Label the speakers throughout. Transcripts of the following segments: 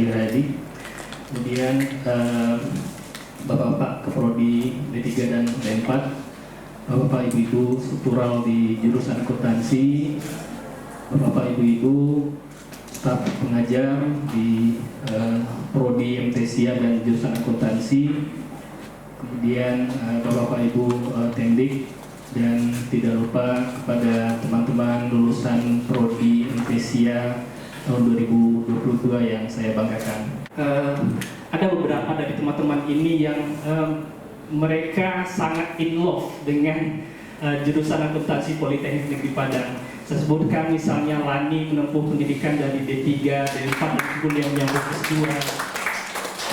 Speaker 1: Syari Hadi. Kemudian Bapak-bapak Keprodi D3 dan D4, Bapak Ibu-ibu struktural di jurusan akuntansi, Bapak Ibu-ibu staf pengajar di Prodi MTSIA dan jurusan akuntansi, kemudian Bapak Ibu Tendik, dan tidak lupa kepada teman-teman lulusan Prodi MTSIA tahun 2022 yang saya banggakan. Ada beberapa dari teman-teman ini yang mereka sangat in love dengan jurusan akuntansi Politeknik Negeri Padang. Saya sebutkan misalnya Lani menempuh pendidikan dari D3, D4, dan kemudian menyambung S2.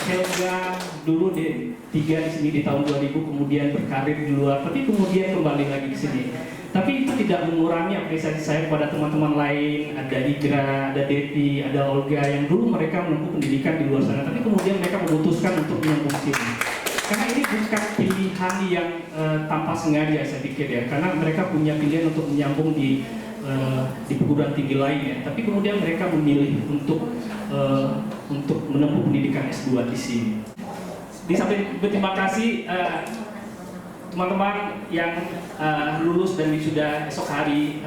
Speaker 1: Helga dulu D3 di sini di tahun 2000, kemudian berkarir di luar, tapi kemudian kembali lagi ke sini. Tapi itu tidak mengurangi apresiasi saya kepada teman-teman lain, ada Igra, ada Devi, ada Olga yang dulu mereka menempuh pendidikan di luar sana, tapi kemudian mereka memutuskan untuk menyambung sini. Karena ini bukan pilihan yang tanpa sengaja saya pikir ya, karena mereka punya pilihan untuk menyambung di perguruan tinggi lainnya, tapi kemudian mereka memilih untuk menempuh pendidikan S2 di sini. Di samping berterima kasih teman-teman yang lulus dan wisuda esok hari,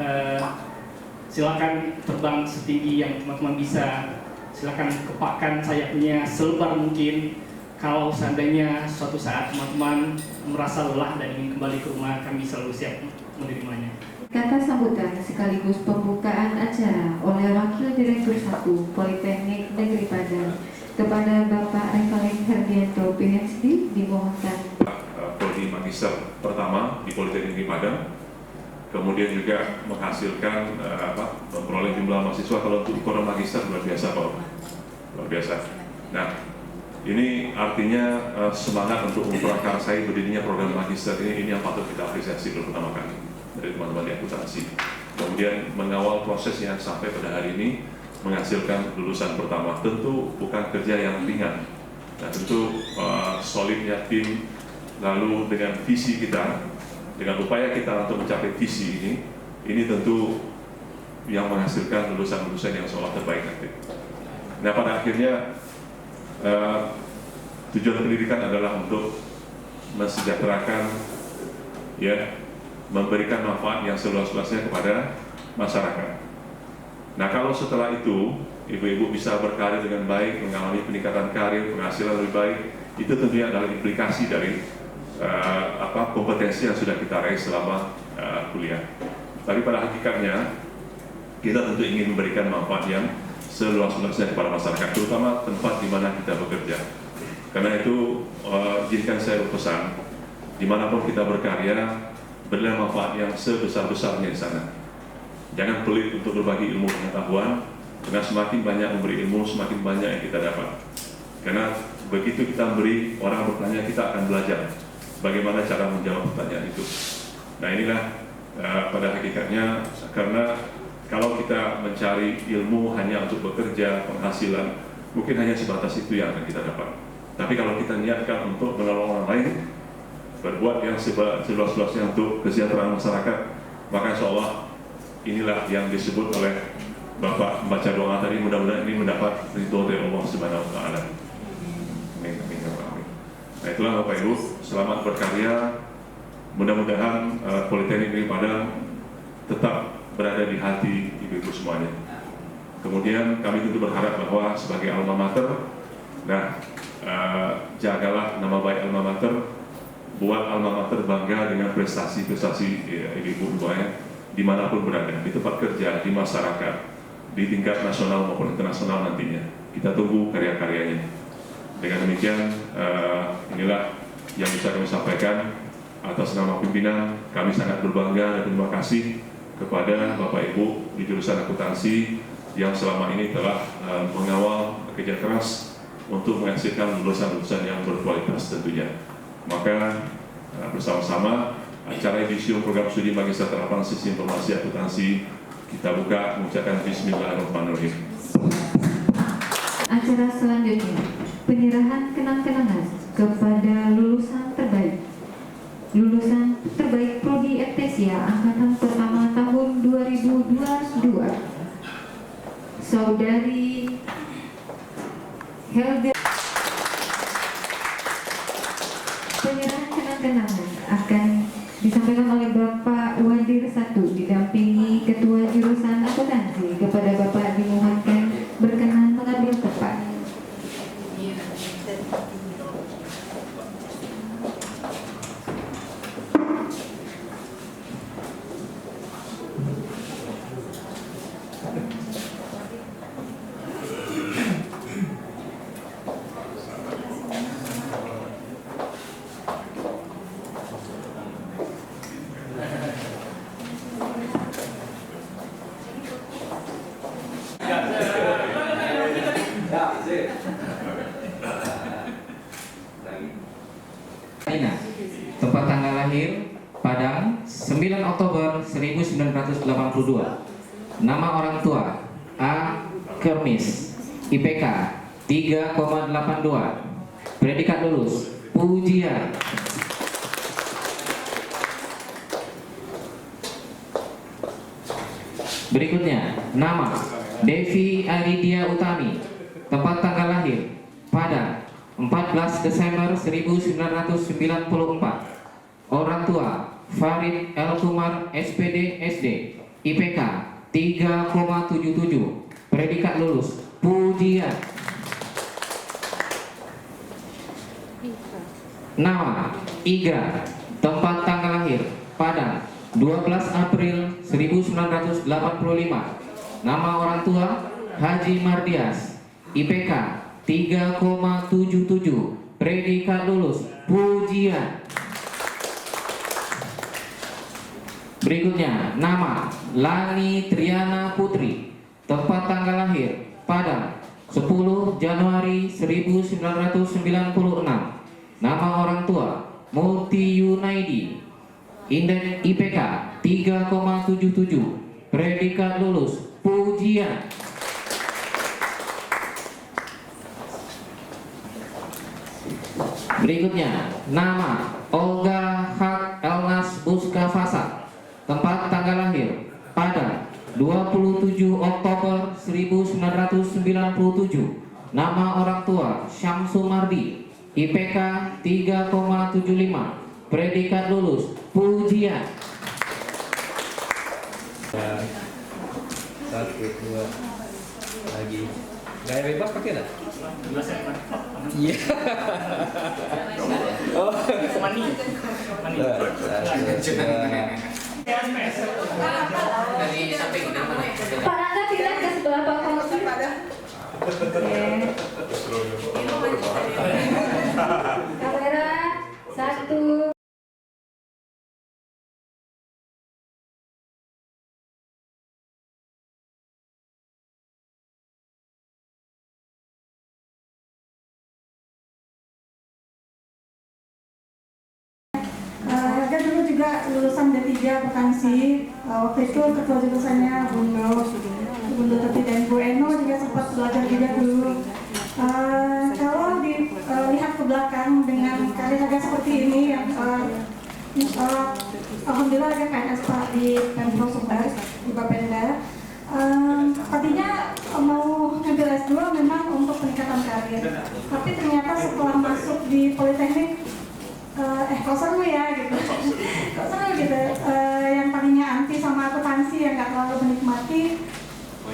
Speaker 1: silakan terbang setinggi yang teman-teman bisa, silakan kepakkan sayapnya selebar mungkin. Kalau seandainya suatu saat teman-teman merasa lelah dan ingin kembali ke rumah, kami selalu siap menerimanya.
Speaker 2: Kata sambutan sekaligus pembukaan acara oleh Wakil Direktur 1 Politeknik Negeri Padang kepada Bapak Revalin Herdianto PhD dimohonkan.
Speaker 3: Prodi Magister pertama di Politeknik Negeri Padang, kemudian juga menghasilkan memperoleh jumlah mahasiswa. Kalau untuk program Magister luar biasa Pak, luar biasa. Nah, ini artinya semangat untuk memprakarsai berdirinya program Magister ini yang patut kita apresiasi pertama kali dari teman-teman di akuntansi. Kemudian mengawal prosesnya sampai pada hari ini menghasilkan lulusan pertama. Tentu bukan kerja yang ringan. Nah, tentu solidnya tim, lalu dengan visi kita, dengan upaya kita untuk mencapai visi ini tentu yang menghasilkan lulusan-lulusan yang seolah terbaik nanti. Nah, pada akhirnya tujuan pendidikan adalah untuk mensejahterakan, ya, memberikan manfaat yang seluas-luasnya kepada masyarakat. Nah, kalau setelah itu ibu-ibu bisa berkarir dengan baik, mengalami peningkatan karir, penghasilan lebih baik, itu tentunya adalah implikasi dari kompetensi yang sudah kita raih selama kuliah. Tapi pada hakikatnya kita tentu ingin memberikan manfaat yang seluas-luasnya kepada masyarakat, terutama tempat di mana kita bekerja. Karena itu jadikan saya berpesan, dimanapun kita berkarya, berilah manfaat yang sebesar-besarnya di sana. Jangan pelit untuk berbagi ilmu pengetahuan, karena semakin banyak memberi ilmu, semakin banyak yang kita dapat. Karena begitu kita beri, orang bertanya, kita akan belajar bagaimana cara menjawab pertanyaan itu. Nah, inilah pada hakikatnya, karena kalau kita mencari ilmu hanya untuk bekerja, penghasilan, mungkin hanya sebatas itu yang akan kita dapat. Tapi kalau kita niatkan untuk menolong orang lain, berbuat yang seluas-luasnya untuk kesejahteraan masyarakat, maka insya Allah inilah yang disebut oleh Bapak membaca doa tadi, mudah-mudahan ini mendapat ridho dari Allah Subhanahu wa Ta'ala. Amin, amin, amin. Nah, itulah Bapak Ibu, selamat berkarya. Mudah-mudahan Politeknik Negeri Padang tetap berada di hati ibu-ibu semuanya. Kemudian kami tentu berharap bahwa sebagai alma mater, jagalah nama baik alma mater, buat alma mater bangga dengan prestasi-prestasi ibu-ibu semuanya dimanapun berada, di tempat kerja, di masyarakat, di tingkat nasional maupun internasional nantinya. Kita tunggu karya-karyanya. Dengan demikian, inilah yang bisa kami sampaikan atas nama pimpinan. Kami sangat berbangga dan terima kasih kepada Bapak Ibu di jurusan akuntansi yang selama ini telah mengawal kerja keras untuk menghasilkan lulusan-lulusan yang berkualitas tentunya. Maka bersama-sama acara edisi program studi Magister Terapan Sistem Informasi Akuntansi kita buka mengucapkan Bismillahirrahmanirrahim.
Speaker 2: Acara selanjutnya, penyerahan kenang-kenangan kepada lulusan terbaik. Lulusan terbaik Prodi MTSIA Angkatan Pertama tahun 2022, Saudari Helga. Penyerahan kenang-kenangan akan disampaikan oleh Bapak Wadir 1 didampingi Ketua Jurusan Akuntansi. Kepada Bapak dimohonkan berkenan mengambil tempat.
Speaker 4: Tempat tanggal lahir Padang 9 Oktober 1982. Nama orang tua A. Kermis, IPK 3,82, predikat lulus pujian. Berikutnya nama Devi Aridia Utami, tempat tanggal lahir Padang 14 Desember 1994. Orang tua Farid El Kumar SPD SD, IPK 3,77, predikat lulus pujian. Nama Iga, tempat tanggal lahir Padang 12 April 1985. Nama orang tua Haji Mardias, IPK 3,77, predikat lulus pujian. Berikutnya nama Lani Triana Putri, tempat tanggal lahir Padang 10 Januari 1996. Nama orang tua Multi Yunaidi, indeks IPK 3,77, predikat lulus pujian. Berikutnya nama Olga Hak Elnas Buskafasa, tempat tanggal lahir Padang 27 Oktober 1997. Nama orang tua Syamsumardi, IPK 3,75, predikat lulus pujian.
Speaker 5: 1, 2 lagi. Gaya bebas pakai enggak? Iya. Oh, mani.
Speaker 4: Dari samping
Speaker 2: Pak Rangga pindah ke sebelah Pak Fauzi. Kamera 1.
Speaker 6: Dia dulu juga lulusan D3 akuntansi. Waktu itu ketua jurusannya Bunda Teti dan Bu Eno juga sempat belajar juga dulu. Kalau dilihat ke belakang dengan karir agak seperti ini yang alhamdulillah ada PNS Pak di Pemprov Sumbar di Bapenda. Tadinya mau ngambil S2 memang untuk peningkatan karir, tapi ternyata setelah masuk di Politeknik kok seru ya gitu, kok seru gitu. Yang tadinya anti sama akuntansi yang nggak terlalu menikmati,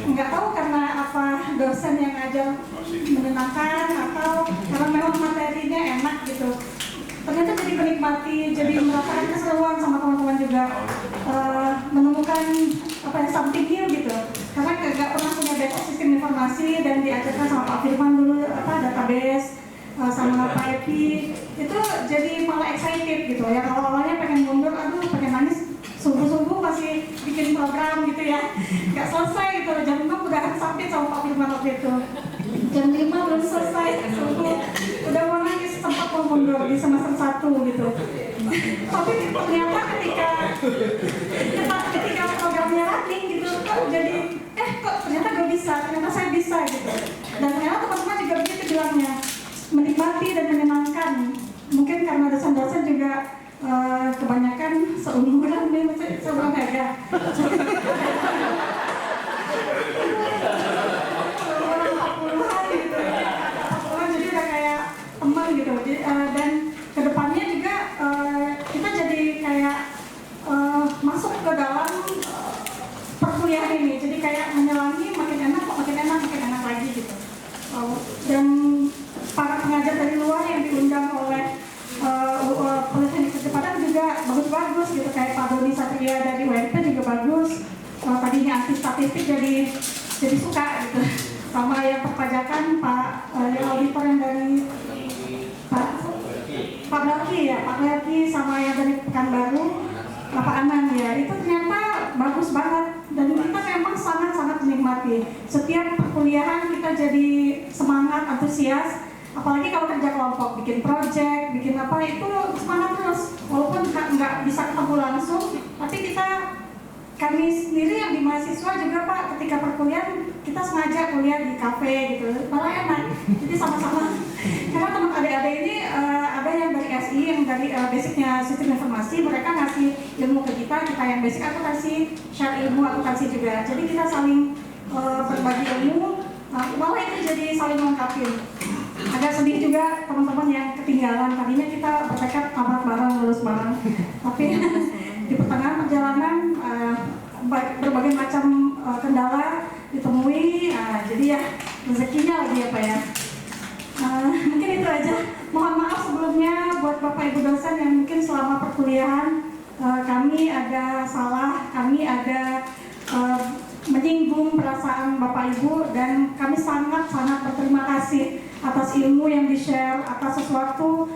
Speaker 6: nggak tahu karena apa dosen yang ngajar menyenangkan atau karena memang materinya enak gitu. Ternyata jadi menikmati, jadi merasakan keseruan sama teman-teman juga, menemukan apa ya, something new gitu. Karena nggak pernah punya basic sistem informasi dan diajarkan sama Pak Firman dulu database. Sama Pak Epi itu jadi malah excited gitu ya. Kalau awalnya pengen mundur, aduh pengen nangis, sungguh-sungguh masih bikin program gitu ya, nggak selesai gitu. Jam 6 udah sakit sama Pak Firman waktu itu, jam 5 belum selesai, sungguh udah mau nangis, sempat mau mundur di semester 1 gitu. Tapi ternyata ketika programnya running gitu, kok jadi kok ternyata gue bisa, ternyata saya bisa gitu. Dan ternyata teman-teman juga begitu bilangnya, menikmati dan menyenangkan. Mungkin karena dosen-dosen juga kebanyakan seumuran nih, seumuran Hega. Seumuran 40-an gitu ya, 40 dan para pengajar dari luar yang diundang oleh Politeknik Negeri Padang juga bagus-bagus gitu, kayak Pak Doni Satria dari UNP juga bagus. Tadinya anti statistik jadi suka gitu. Sama yang perpajakan Pak auditor yang dari Pak Melki sama yang dari Pekanbaru, Pak Anan ya, itu ternyata bagus banget dan kita memang sangat-sangat menikmati. Setiap perkuliahan kita jadi semangat, antusias, apalagi kalau kerja kelompok, bikin project, bikin apa, itu semangat terus. Walaupun nggak bisa ketemu langsung, tapi kami sendiri yang di mahasiswa juga Pak, ketika perkuliahan kita sengaja kuliah di kafe gitu, malah enak. Jadi sama-sama, karena teman adik-adik ini ada yang dari SI, yang dari basicnya sistem informasi, mereka ngasih ilmu ke kita yang basic aku kasih share ilmu, aku kasih juga. Jadi kita saling berbagi ilmu, malah itu jadi saling melengkapi. Agak sedih juga teman-teman yang ketinggalan, tadinya kita bertekad tamat bareng, lulus bareng, tapi di pertengahan perjalanan berbagai macam kendala ditemui, jadi ya rezekinya lagi ya Pak ya. Mungkin itu aja. Mohon maaf sebelumnya buat Bapak Ibu dosen yang mungkin selama perkuliahan kami ada salah, kami ada menyinggung perasaan Bapak Ibu, dan kami sangat-sangat berterima kasih atas ilmu yang di-share, atas sesuatu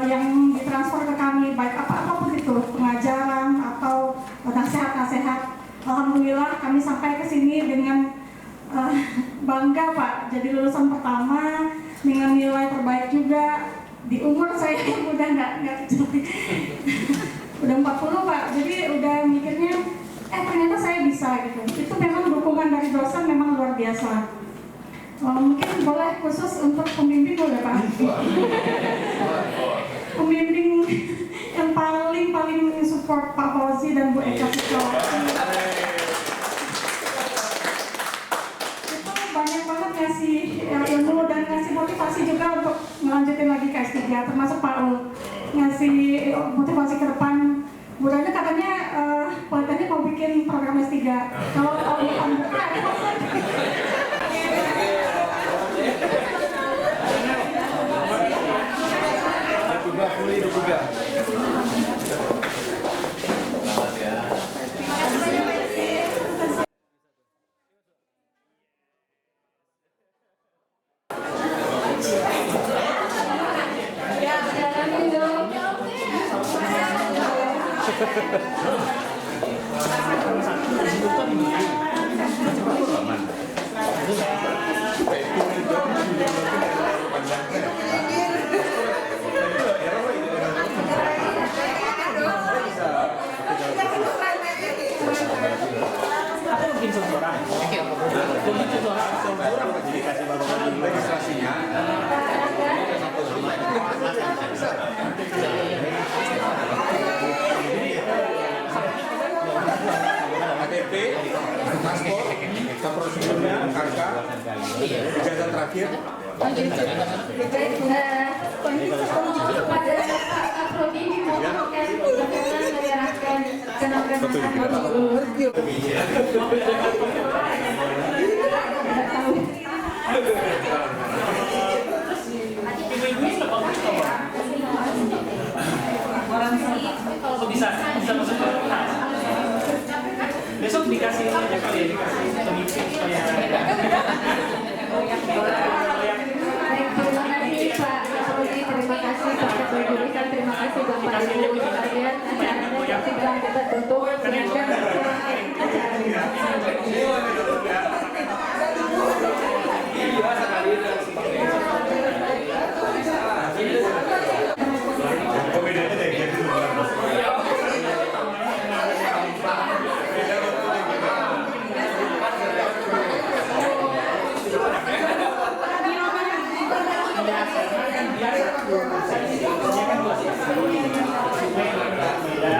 Speaker 6: yang ditransfer ke kami, baik apapun itu, pengajaran atau nasihat-nasihat. Alhamdulillah kami sampai ke sini dengan bangga Pak, jadi lulusan pertama dengan nilai terbaik juga di umur saya yang udah nggak kecil, udah 40 Pak, jadi udah mikirnya ternyata saya bisa gitu. Itu memang dukungan dari dosen memang luar biasa. Mungkin boleh khusus untuk pembimbing boleh Pak? Pembimbing yang paling support Pak Fauzi dan Bu Eka Sukawati. Itu banyak banget ngasih ilmu dan ngasih motivasi juga untuk melanjutin lagi ke S3, termasuk Pak Ul ngasih motivasi ke depan. Budanya katanya Politeknik mau bikin program S3. Kalau bukan buka,
Speaker 7: ijazah terakhir.
Speaker 8: Kalau bisa masuk ke kelas. Besok dikasih aja kali ya, dikasih pemimpin supaya
Speaker 2: terima kasih Pak Fauzi, terima kasih Pak Ketua Jurusan, terima kasih Bapak Ibu sekalian. Acaranya segera kita tutup. Silakan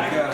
Speaker 8: biar